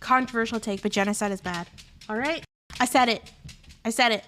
Controversial take, but genocide is bad. All right? I said it. I said it.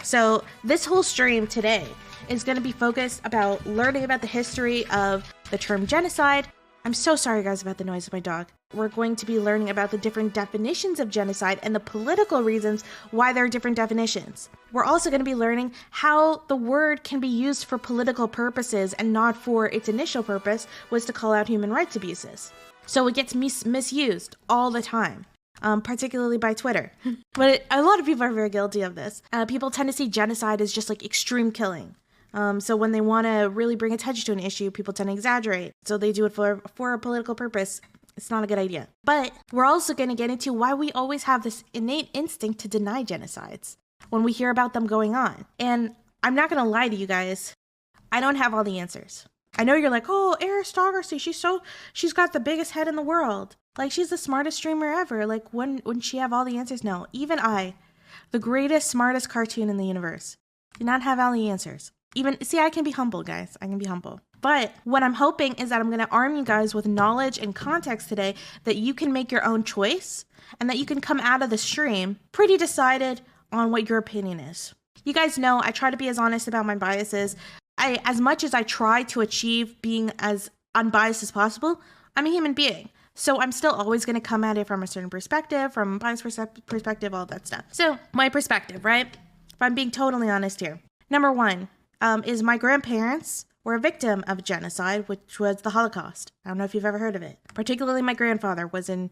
So this whole stream today is going to be focused about learning about the history of the term genocide. I'm so sorry guys about the noise of my dog. We're going to be learning about the different definitions of genocide and the political reasons why there are different definitions. We're also going to be learning how the word can be used for political purposes and not for its initial purpose was to call out human rights abuses. So it gets misused all the time. Particularly by Twitter. But a lot of people are very guilty of this. People tend to see genocide as just like extreme killing. So when they want to really bring attention to an issue, people tend to exaggerate. So they do it for a political purpose. It's not a good idea. But we're also going to get into why we always have this innate instinct to deny genocides when we hear about them going on. And I'm not going to lie to you guys. I don't have all the answers. I know you're like, oh, Aristocracy, she's got the biggest head in the world. Like, she's the smartest streamer ever. Like, wouldn't she have all the answers? No, even I, the greatest, smartest cartoon in the universe, do not have all the answers. See, I can be humble, guys. I can be humble. But what I'm hoping is that I'm going to arm you guys with knowledge and context today that you can make your own choice and that you can come out of the stream pretty decided on what your opinion is. You guys know I try to be as honest about my biases. As much as I try to achieve being as unbiased as possible, I'm a human being. So I'm still always going to come at it from a certain perspective, from a biased perspective, all that stuff. So my perspective, right? If I'm being totally honest here. Number one is my grandparents were a victim of genocide, which was the Holocaust. I don't know if you've ever heard of it. Particularly my grandfather was in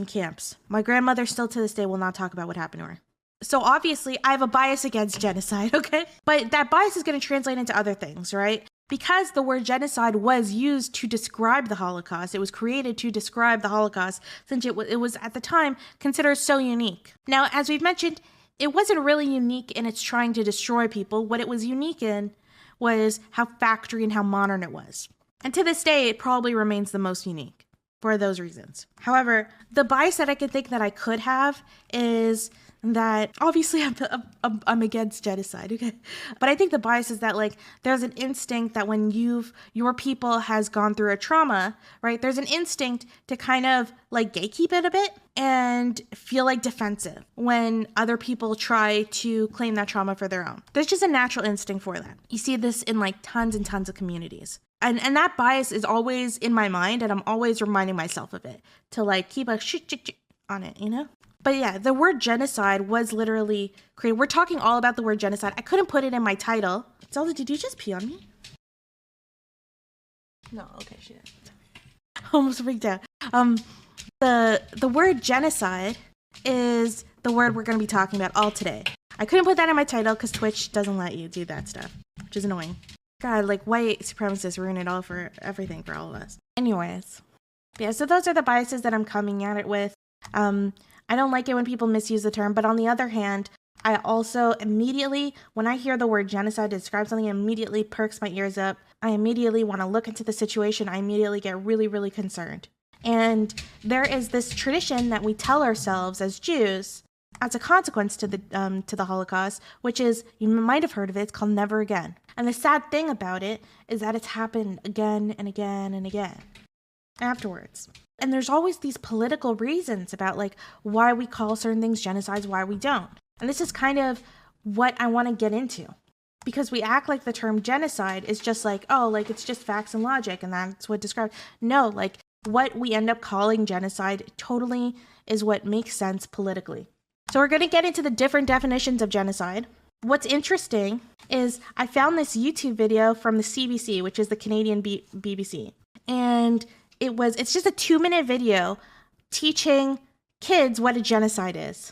camps. My grandmother still to this day will not talk about what happened to her. So obviously I have a bias against genocide, okay? But that bias is going to translate into other things, right? Because the word genocide was used to describe the Holocaust, it was created to describe the Holocaust since it was at the time considered so unique. Now, as we've mentioned, it wasn't really unique in its trying to destroy people. What it was unique in was how factory and how modern it was. And to this day, it probably remains the most unique for those reasons. However, the bias that I could think that I could have is that obviously I'm against genocide, okay? But I think the bias is that like there's an instinct that when your people has gone through a trauma, right? There's an instinct to kind of like gatekeep it a bit and feel like defensive when other people try to claim that trauma for their own. There's just a natural instinct for that. You see this in like tons and tons of communities. And that bias is always in my mind and I'm always reminding myself of it to like keep a shit on it, you know? But yeah, the word genocide was literally created. We're talking all about the word genocide. I couldn't put it in my title. Zelda, did you just pee on me? No, okay, she did. Almost freaked out. The word genocide is the word we're going to be talking about all today. I couldn't put that in my title because Twitch doesn't let you do that stuff, which is annoying. God, like white supremacists ruin it all for everything for all of us. Anyways, yeah, so those are the biases that I'm coming at it with. I don't like it when people misuse the term, but on the other hand, I also immediately, when I hear the word genocide describe something, it immediately perks my ears up. I immediately want to look into the situation. I immediately get really, really concerned. And there is this tradition that we tell ourselves as Jews as a consequence to the Holocaust, which is, you might have heard of it, it's called never again. And the sad thing about it is that it's happened again and again and again afterwards. And there's always these political reasons about like why we call certain things genocides, why we don't. And this is kind of what I want to get into. Because we act like the term genocide is just like, oh, like it's just facts and logic and that's what describes. No, like what we end up calling genocide totally is what makes sense politically. So we're going to get into the different definitions of genocide. What's interesting is I found this YouTube video from the CBC, which is the Canadian BBC. And it's just a 2-minute video teaching kids what a genocide is.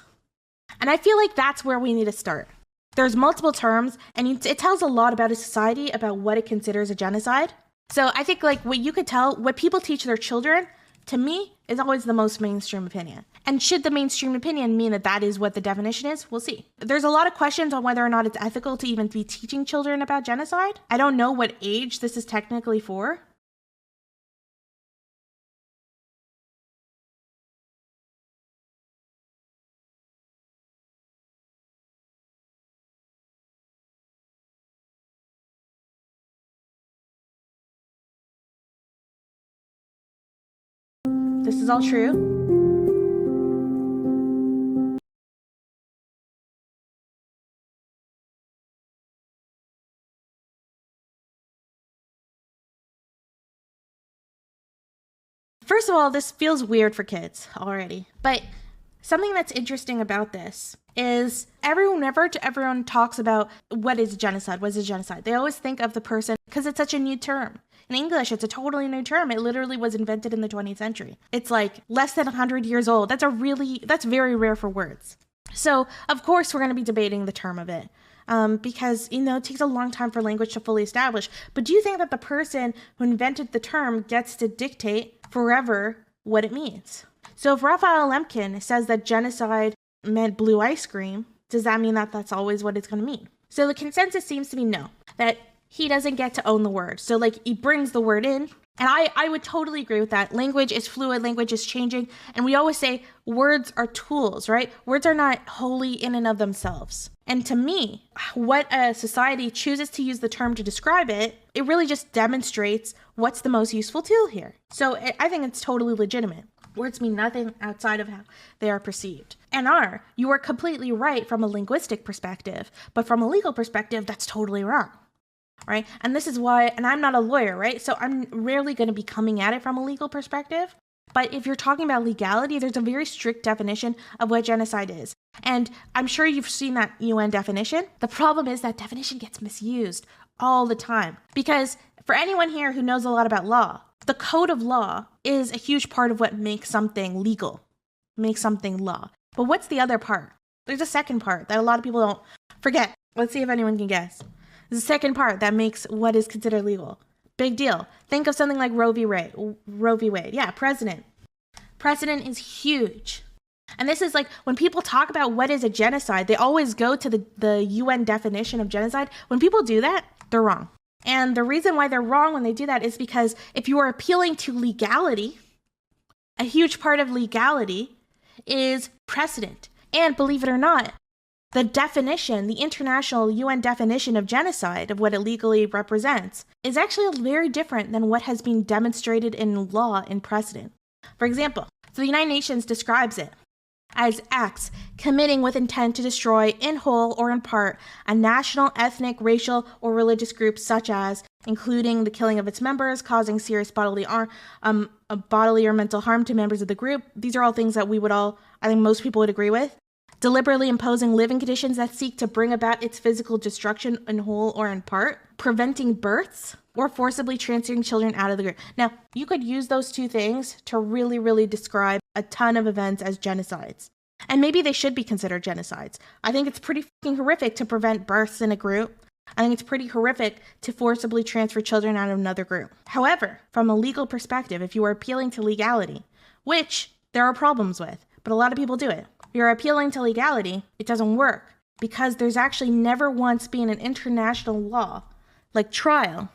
And I feel like that's where we need to start. There's multiple terms, and it tells a lot about a society, about what it considers a genocide. So I think like what people teach their children, to me, is always the most mainstream opinion. And should the mainstream opinion mean that that is what the definition is? We'll see. There's a lot of questions on whether or not it's ethical to even be teaching children about genocide. I don't know what age this is technically for. This is all true. First of all, this feels weird for kids already, but something that's interesting about this is whenever everyone talks about what is genocide, they always think of the person, because it's such a new term. In English, it's a totally new term. It literally was invented in the 20th century. It's like less than 100 years old. That's very rare for words. So, of course, we're going to be debating the term of it. Because, it takes a long time for language to fully establish. But do you think that the person who invented the term gets to dictate forever what it means? So if Raphael Lemkin says that genocide meant blue ice cream, does that mean that that's always what it's going to mean? So the consensus seems to be no, that he doesn't get to own the word. So he brings the word in. And I would totally agree with that. Language is fluid, language is changing. And we always say words are tools, right? Words are not wholly in and of themselves. And to me, what a society chooses to use the term to describe it, it really just demonstrates what's the most useful tool here. So I think it's totally legitimate. Words mean nothing outside of how they are perceived. And you are completely right from a linguistic perspective, but from a legal perspective, that's totally wrong. Right? And this is why, and I'm not a lawyer, right? So I'm rarely going to be coming at it from a legal perspective. But if you're talking about legality, there's a very strict definition of what genocide is. And I'm sure you've seen that UN definition. The problem is that definition gets misused all the time. Because for anyone here who knows a lot about law, the code of law is a huge part of what makes something legal, makes something law. But what's the other part? There's a second part that a lot of people don't forget. Let's see if anyone can guess. The second part that makes what is considered legal. Big deal. Think of something like Roe v. Wade. Yeah, precedent. Precedent is huge. And this is when people talk about what is a genocide, they always go to the UN definition of genocide. When people do that, they're wrong. And the reason why they're wrong when they do that is because if you are appealing to legality, a huge part of legality is precedent. And believe it or not, the definition, the international UN definition of genocide, of what it legally represents, is actually very different than what has been demonstrated in law in precedent. For example, so the United Nations describes it as acts committing with intent to destroy in whole or in part a national, ethnic, racial, or religious group, such as including the killing of its members, causing serious bodily or mental harm to members of the group. These are all things that I think most people would agree with. Deliberately imposing living conditions that seek to bring about its physical destruction in whole or in part, preventing births, or forcibly transferring children out of the group. Now, you could use those two things to really, really describe a ton of events as genocides. And maybe they should be considered genocides. I think it's pretty fucking horrific to prevent births in a group. I think it's pretty horrific to forcibly transfer children out of another group. However, from a legal perspective, if you are appealing to legality, which there are problems with, but a lot of people do it, you're appealing to legality, it doesn't work because there's actually never once been an international law like trial.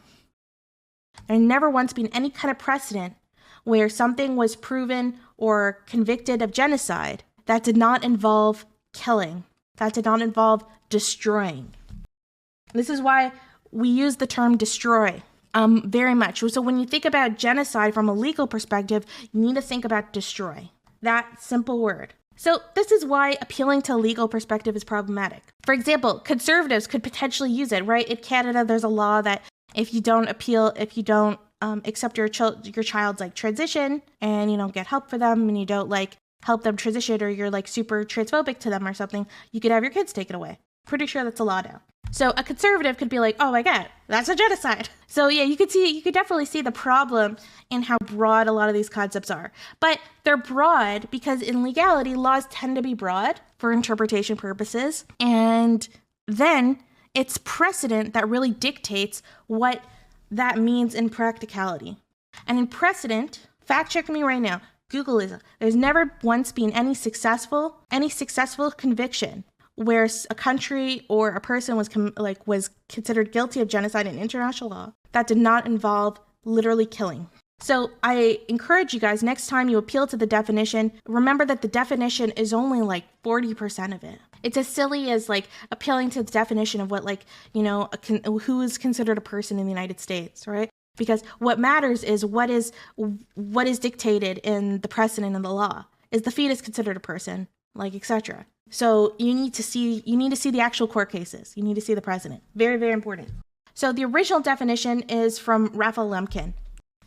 There never once been any kind of precedent where something was proven or convicted of genocide that did not involve killing, that did not involve destroying. This is why we use the term destroy very much. So when you think about genocide from a legal perspective, you need to think about destroy. That simple word. So this is why appealing to a legal perspective is problematic. For example, conservatives could potentially use it, right? In Canada, there's a law that if you don't accept your child's transition and you don't get help for them and you don't help them transition, or you're super transphobic to them or something, you could have your kids taken away. Pretty sure that's a law now. So a conservative could be like, oh my God, that's a genocide. So yeah, you could definitely see the problem in how broad a lot of these concepts are. But they're broad because in legality, laws tend to be broad for interpretation purposes. And then it's precedent that really dictates what that means in practicality. And in precedent, fact check me right now, Google is, there's never once been any successful conviction where a country or a person was considered guilty of genocide in international law that did not involve literally killing. So I encourage you guys, next time you appeal to the definition, remember that the definition is only 40% of it. It's as silly as appealing to the definition of what who is considered a person in the United States, right? Because what matters is what is dictated in the precedent of the law. Is the fetus considered a person, like etc. So you need to see the actual court cases. You need to see the precedent. Very, very important. So the original definition is from Raphael Lemkin.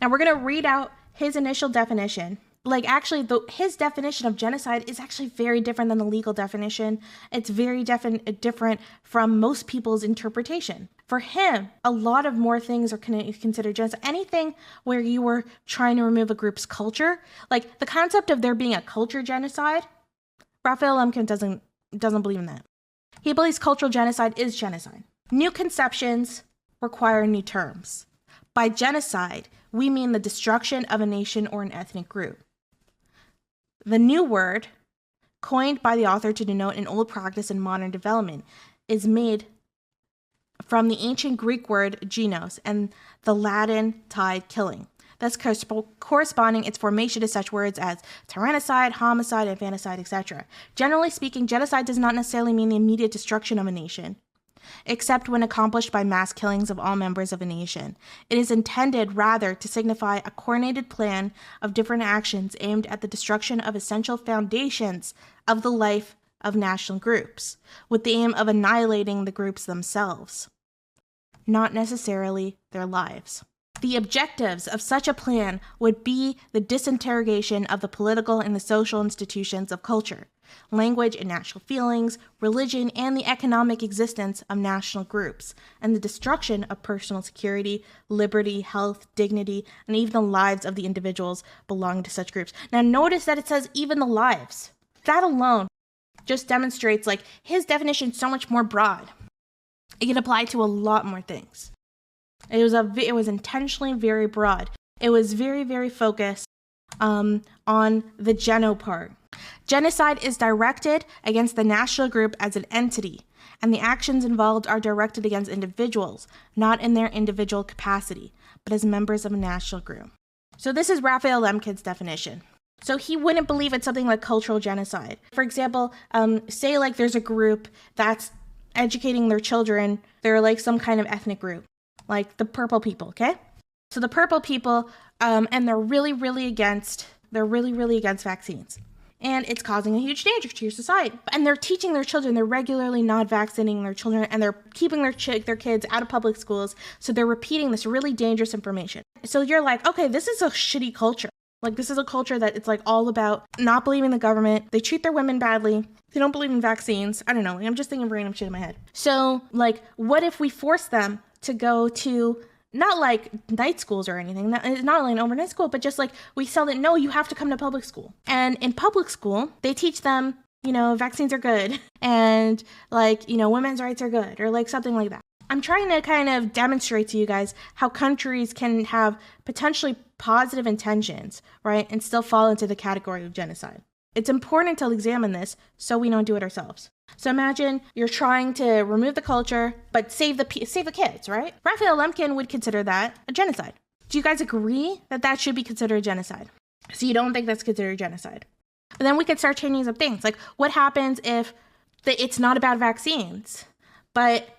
Now we're going to read out his initial definition. Like actually, his definition of genocide is actually very different than the legal definition. It's very different from most people's interpretation. For him, a lot of more things are considered genocide. Anything where you were trying to remove a group's culture, like the concept of there being a culture genocide, Raphael Lemkin doesn't believe in that. He believes cultural genocide is genocide. New conceptions require new terms. By genocide, we mean the destruction of a nation or an ethnic group. The new word, coined by the author to denote an old practice in modern development, is made from the ancient Greek word genos and the Latin tide killing, thus corresponding its formation to such words as tyrannicide, homicide, infanticide, etc. Generally speaking, genocide does not necessarily mean the immediate destruction of a nation, except when accomplished by mass killings of all members of a nation. It is intended rather to signify a coordinated plan of different actions aimed at the destruction of essential foundations of the life of national groups, with the aim of annihilating the groups themselves, not necessarily their lives. The objectives of such a plan would be the disintegration of the political and the social institutions of culture, language and national feelings, religion, and the economic existence of national groups, and the destruction of personal security, liberty, health, dignity, and even the lives of the individuals belonging to such groups. Now notice that it says even the lives. That alone just demonstrates like his definition is so much more broad. It can apply to a lot more things. It was intentionally very broad. It was very, very focused on the Geno part. Genocide is directed against the national group as an entity, and the actions involved are directed against individuals, not in their individual capacity, but as members of a national group. So this is Raphael Lemkin's definition. So he wouldn't believe it's something like cultural genocide. For example, say like there's a group that's educating their children. They're like some kind of ethnic group, like the purple people, okay? So the purple people, and they're really, really against vaccines. And it's causing a huge danger to your society. And they're teaching their children, they're regularly not vaccinating their children, and they're keeping their kids out of public schools. So they're repeating this really dangerous information. So you're like, okay, this is a shitty culture. Like this is a culture that it's like all about not believing the government. They treat their women badly. They don't believe in vaccines. I don't know. I'm just thinking random shit in my head. So like, what if we force them to go to not like night schools or anything, not like an overnight school, but just like we tell them, no, you have to come to public school. And in public school, they teach them, vaccines are good and like, women's rights are good or like something like that. I'm trying to kind of demonstrate to you guys how countries can have potentially positive intentions, right, and still fall into the category of genocide. It's important to examine this so we don't do it ourselves. So imagine you're trying to remove the culture, but save the kids, right? Raphael Lemkin would consider that a genocide. Do you guys agree that that should be considered a genocide? So you don't think that's considered genocide. But then we could start changing some things. Like what happens if it's not about vaccines, but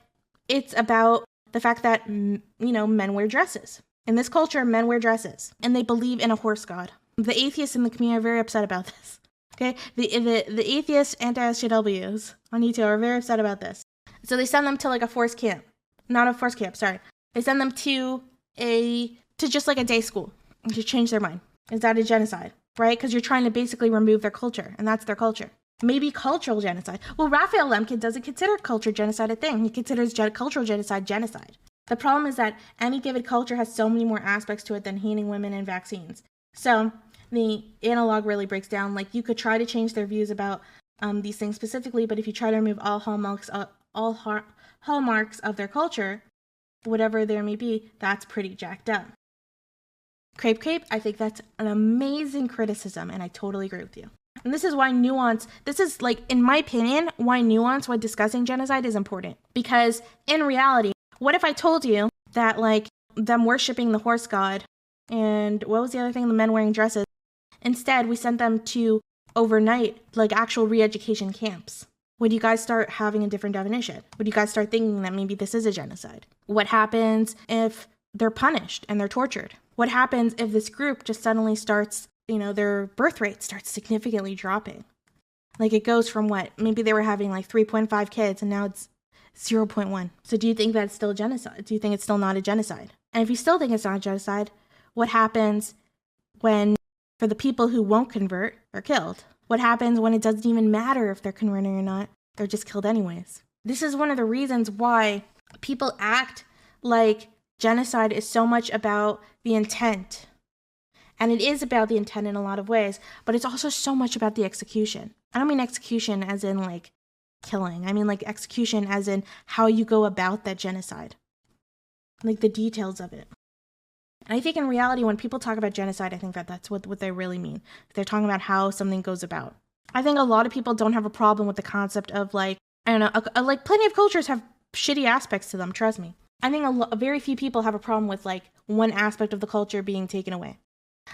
it's about the fact that, men wear dresses. In this culture, men wear dresses and they believe in a horse god. The atheists in the community are very upset about this. Okay, the atheist anti-SJWs on YouTube are very upset about this. So they send them to like a forced camp. Not a forced camp, sorry. They send them to just like a day school to change their mind. Is that a genocide? Right? Because you're trying to basically remove their culture, and that's their culture. Maybe cultural genocide. Well, Raphael Lemkin doesn't consider cultural genocide a thing. He considers cultural genocide genocide. The problem is that any given culture has so many more aspects to it than hating women and vaccines. So the analog really breaks down. Like you could try to change their views about these things specifically, but if you try to remove all hallmarks of their culture, whatever there may be, that's pretty jacked up. Crepe, I think that's an amazing criticism, and I totally agree with you. And this is why nuance, this is like, in my opinion, why nuance when discussing genocide is important. Because in reality, what if I told you that like them worshiping the horse god and what was the other thing, the men wearing dresses, instead we sent them to overnight, like actual re-education camps? Would you guys start having a different definition? Would you guys start thinking that maybe this is a genocide? What happens if they're punished and they're tortured. What happens if this group just suddenly starts, their birth rate starts significantly dropping? Like it goes from what? Maybe they were having like 3.5 kids and now it's 0.1. So do you think that's still genocide? Do you think it's still not a genocide? And if you still think it's not a genocide, what happens when, for the people who won't convert, are killed? What happens when it doesn't even matter if they're converting or not? They're just killed anyways. This is one of the reasons why people act like genocide is so much about the intent. And it is about the intent in a lot of ways, but it's also so much about the execution. I don't mean execution as in like killing. I mean like execution as in how you go about that genocide. Like the details of it. And I think in reality, when people talk about genocide, I think that that's what they really mean. They're talking about how something goes about. I think a lot of people don't have a problem with the concept of like, I don't know, like plenty of cultures have shitty aspects to them, trust me. I think very few people have a problem with like one aspect of the culture being taken away.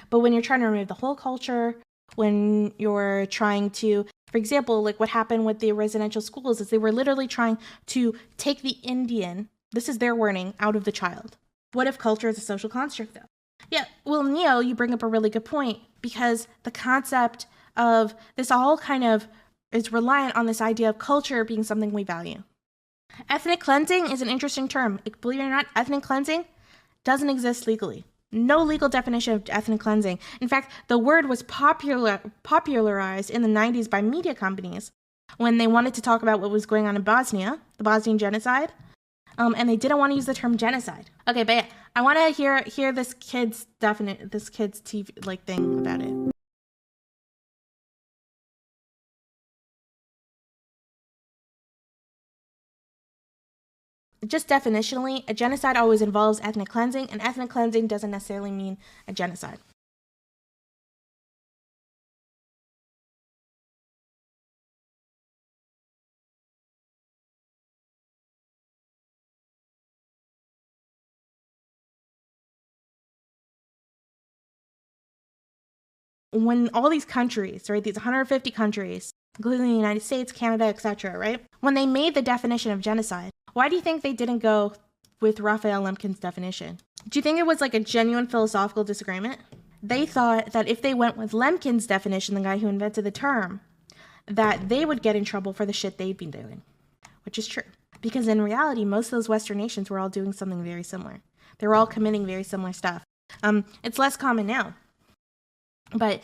But when you're trying to remove the whole culture, when you're trying to, for example, like what happened with the residential schools is they were literally trying to take the Indian, this is their wording, out of the child. What if culture is a social construct though? Yeah, well, Neo, you bring up a really good point because the concept of this all kind of is reliant on this idea of culture being something we value. Ethnic cleansing is an interesting term. Believe it or not, ethnic cleansing doesn't exist legally. No legal definition of ethnic cleansing. In fact, the word was popularized in the 90s by media companies when they wanted to talk about what was going on in Bosnia, the Bosnian genocide, and they didn't want to use the term genocide. Okay, but yeah, I want to hear this kid's TV like thing about it. Just definitionally, a genocide always involves ethnic cleansing, and ethnic cleansing doesn't necessarily mean a genocide. When all these countries, right, these 150 countries, including the United States, Canada, etc., right, when they made the definition of genocide, why do you think they didn't go with Raphael Lemkin's definition? Do you think it was like a genuine philosophical disagreement? They thought that if they went with Lemkin's definition, the guy who invented the term, that they would get in trouble for the shit they'd been doing, which is true. Because in reality, most of those Western nations were all doing something very similar. They were all committing very similar stuff. It's less common now. But,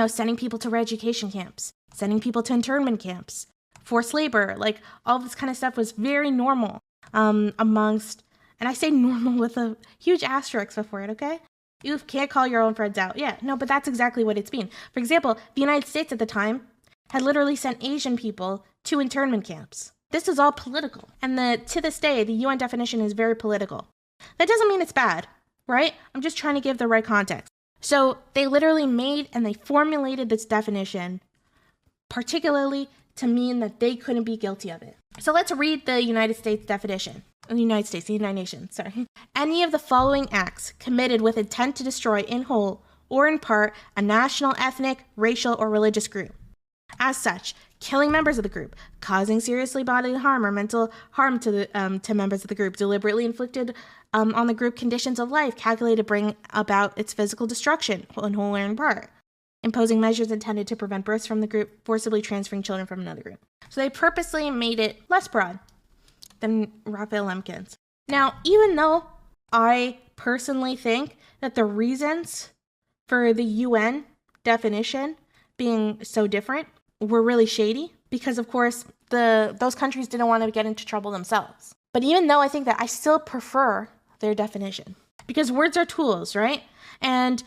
sending people to re-education camps, sending people to internment camps, forced labor, like all this kind of stuff was very normal amongst, and I say normal with a huge asterisk before it, okay? You can't call your own friends out. Yeah, no, but that's exactly what it's been. For example, the United States at the time had literally sent Asian people to internment camps. This is all political. And to this day, the UN definition is very political. That doesn't mean it's bad, right? I'm just trying to give the right context. So they literally made and they formulated this definition, particularly to mean that they couldn't be guilty of it. So let's read the United States definition. The United Nations, sorry. Any of the following acts committed with intent to destroy in whole or in part a national, ethnic, racial, or religious group. As such, killing members of the group, causing seriously bodily harm or mental harm to members of the group, deliberately inflicted on the group conditions of life calculated to bring about its physical destruction, in whole or in part. Imposing measures intended to prevent births from the group, forcibly transferring children from another group. So they purposely made it less broad than Raphael Lemkin's. Now, even though I personally think that the reasons for the UN definition being so different were really shady, because of course those countries didn't want to get into trouble themselves. But even though I think that, I still prefer their definition, because words are tools, right? And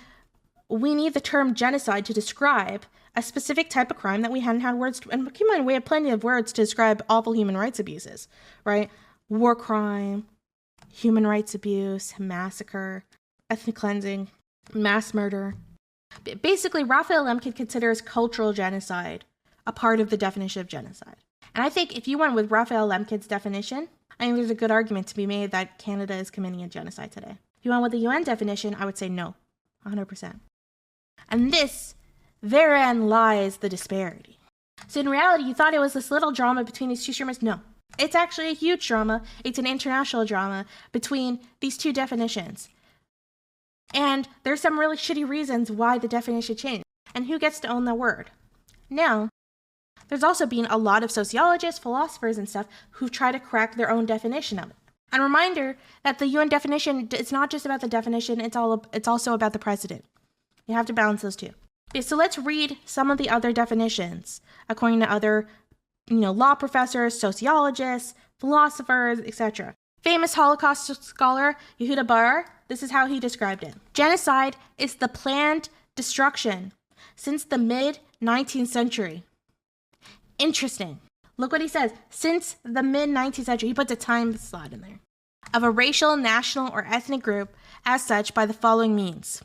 we need the term genocide to describe a specific type of crime that we hadn't had words to. And keep in mind, we have plenty of words to describe awful human rights abuses, right? War crime, human rights abuse, massacre, ethnic cleansing, mass murder. Basically, Raphael Lemkin considers cultural genocide a part of the definition of genocide. And I think if you went with Raphael Lemkin's definition, I think there's a good argument to be made that Canada is committing a genocide today. If you went with the UN definition, I would say no, 100%. And therein lies the disparity. So in reality, you thought it was this little drama between these two streamers? No. It's actually a huge drama. It's an international drama between these two definitions. And there's some really shitty reasons why the definition changed. And who gets to own the word? Now, there's also been a lot of sociologists, philosophers, and stuff who try to crack their own definition of it. And a reminder that the UN definition, it's not just about the definition, it's also about the precedent. You have to balance those two. Okay, so let's read some of the other definitions according to other, law professors, sociologists, philosophers, etc. Famous Holocaust scholar Yehuda Bar, this is how he described it. Genocide is the planned destruction since the mid-19th century. Interesting. Look what he says. Since the mid-19th century, he puts a time slot in there, of a racial, national, or ethnic group as such by the following means: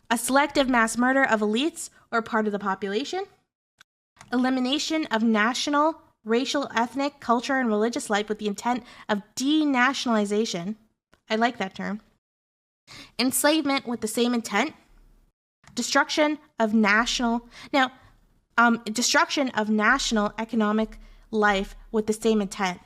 a selective mass murder of elites or part of the population, elimination of national, racial, ethnic, culture, and religious life with the intent of denationalization. I like that term. Enslavement with the same intent. Destruction of national economic life with the same intent.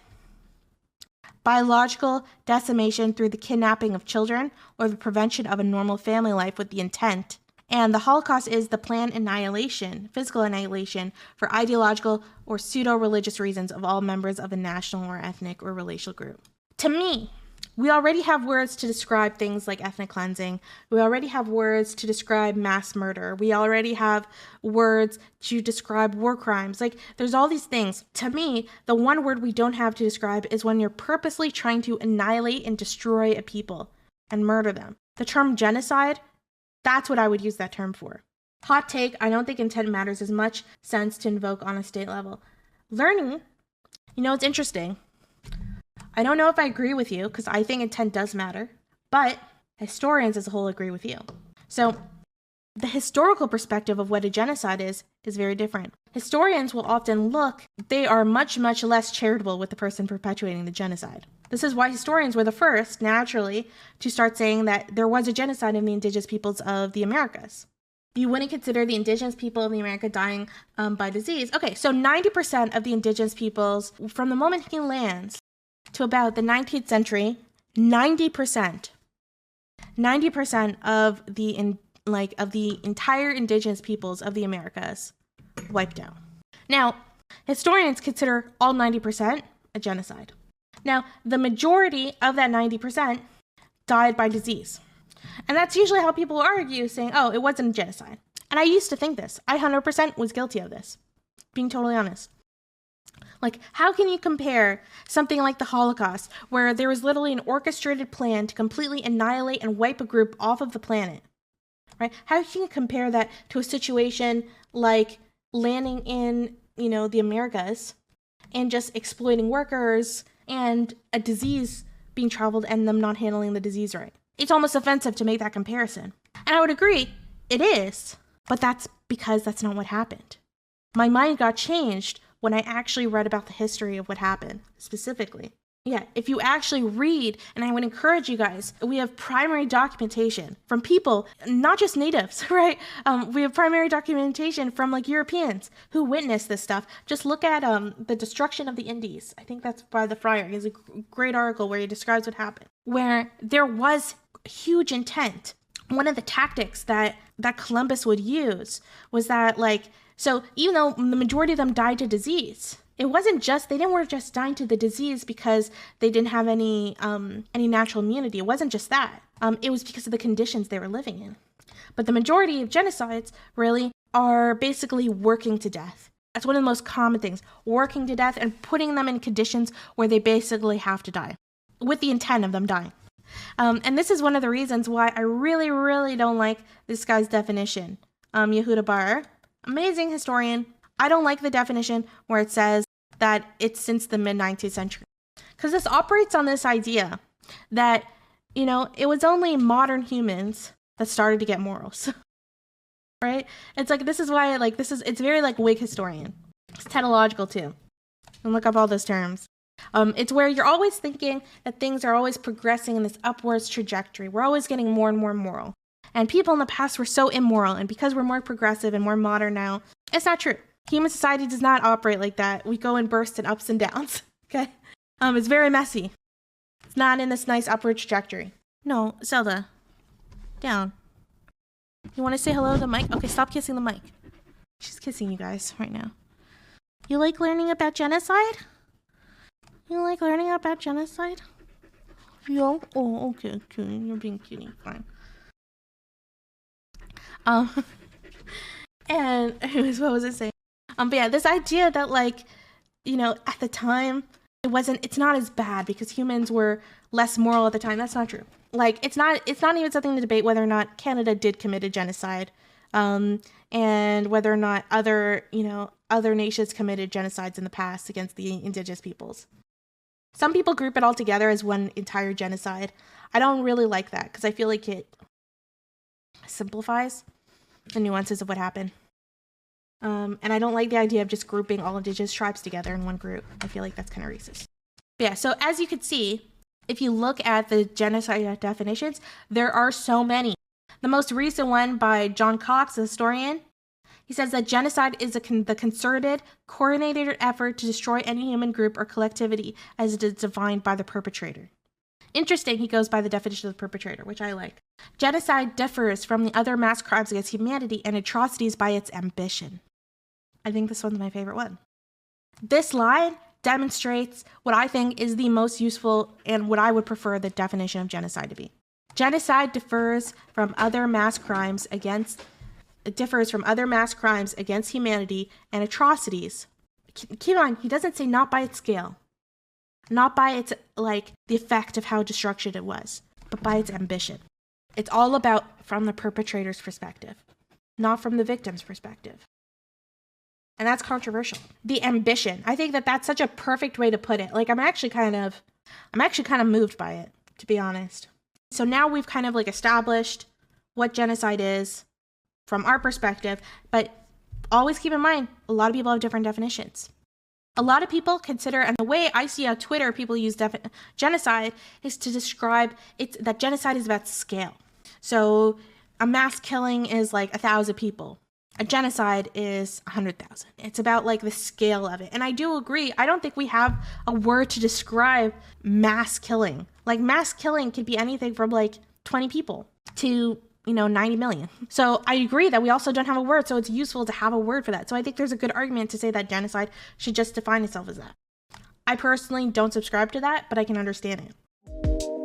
Biological decimation through the kidnapping of children or the prevention of a normal family life with the intent. And the Holocaust is the planned annihilation, physical annihilation, for ideological or pseudo-religious reasons of all members of a national or ethnic or racial group. To me, we already have words to describe things like ethnic cleansing. We already have words to describe mass murder. We already have words to describe war crimes. Like, there's all these things. To me, the one word we don't have to describe is when you're purposely trying to annihilate and destroy a people and murder them. The term genocide, that's what I would use that term for. Hot take, I don't think intent matters as much sense to invoke on a state level. Learning, it's interesting. I don't know if I agree with you, because I think intent does matter, but historians as a whole agree with you. So the historical perspective of what a genocide is very different. Historians will often they are much, much less charitable with the person perpetuating the genocide. This is why historians were the first, naturally, to start saying that there was a genocide in the indigenous peoples of the Americas. You wouldn't consider the indigenous people of the America dying by disease. Okay, so 90% of the indigenous peoples, from the moment he lands to about the 19th century, 90% of the entire indigenous peoples of the Americas wiped out. Now, historians consider all 90% a genocide. Now, the majority of that 90% died by disease. And that's usually how people argue, saying, oh, it wasn't a genocide. And I used to think this. I 100% was guilty of this, being totally honest. Like, how can you compare something like the Holocaust, where there was literally an orchestrated plan to completely annihilate and wipe a group off of the planet, right? How can you compare that to a situation like landing in, the Americas and just exploiting workers and a disease being traveled and them not handling the disease right? It's almost offensive to make that comparison. And I would agree, it is, but that's because that's not what happened. My mind got changed when I actually read about the history of what happened specifically. Yeah, if you actually read, and I would encourage you guys, we have primary documentation from people, not just natives, right? We have primary documentation from Europeans who witnessed this stuff. Just look at the destruction of the Indies. I think that's by the Friar. He has a great article where he describes what happened, where there was huge intent. One of the tactics that Columbus would use was that so even though the majority of them died to disease, it wasn't just, they weren't just dying to the disease because they didn't have any natural immunity. It wasn't just that. It was because of the conditions they were living in. But the majority of genocides really are basically working to death. That's one of the most common things, working to death and putting them in conditions where they basically have to die with the intent of them dying. And this is one of the reasons why I really, really don't like this guy's definition. Yehuda Bar, amazing historian. I don't like the definition where it says that it's since the mid-19th century. Because this operates on this idea that, it was only modern humans that started to get morals. Right? It's this is why, it's very Whig historian. It's tautological too. And look up all those terms. It's where you're always thinking that things are always progressing in this upwards trajectory. We're always getting more and more moral. And people in the past were so immoral, and because we're more progressive and more modern now, it's not true. Human society does not operate like that. We go in bursts and ups and downs, okay? It's very messy. It's not in this nice upward trajectory. No, Zelda. Down. You want to say hello to the mic? Okay, stop kissing the mic. She's kissing you guys right now. You like learning about genocide? You like learning about genocide? Yeah? Oh, okay, cute. You're being cutie. Fine. And anyways, what was I saying? But yeah, this idea that, like, you know, at the time, it's not as bad because humans were less moral at the time. That's not true. Like, it's not even something to debate whether or not Canada did commit a genocide, and whether or not other nations committed genocides in the past against the indigenous peoples. Some people group it all together as one entire genocide. I don't really like that because I feel like it simplifies the nuances of what happened. And I don't like the idea of just grouping all indigenous tribes together in one group. I feel like that's kind of racist. But yeah, so as you can see, if you look at the genocide definitions, there are so many. The most recent one by John Cox, a historian, he says that genocide is the concerted, coordinated effort to destroy any human group or collectivity as it is defined by the perpetrator. Interesting, he goes by the definition of the perpetrator, which I like. Genocide differs from the other mass crimes against humanity and atrocities by its ambition. I think this one's my favorite one. This line demonstrates what I think is the most useful and what I would prefer the definition of genocide to be. Genocide differs from other mass crimes against humanity and atrocities. Keep in mind, he doesn't say not by its scale, not by its, like, the effect of how destructive it was, but by its ambition. It's all about from the perpetrator's perspective, not from the victim's perspective. And that's controversial. The ambition. I think that that's such a perfect way to put it. Like, I'm actually kind of moved by it, to be honest. So now we've kind of, like, established what genocide is from our perspective, but always keep in mind, a lot of people have different definitions. A lot of people consider, and the way I see on Twitter people use genocide is to describe that genocide is about scale. So a mass killing is like 1,000 people. A genocide is 100,000. It's about, like, the scale of it. And I do agree. I don't think we have a word to describe mass killing. Like, mass killing could be anything from, like, 20 people to, 90 million. So I agree that we also don't have a word. So it's useful to have a word for that. So I think there's a good argument to say that genocide should just define itself as that. I personally don't subscribe to that, but I can understand it.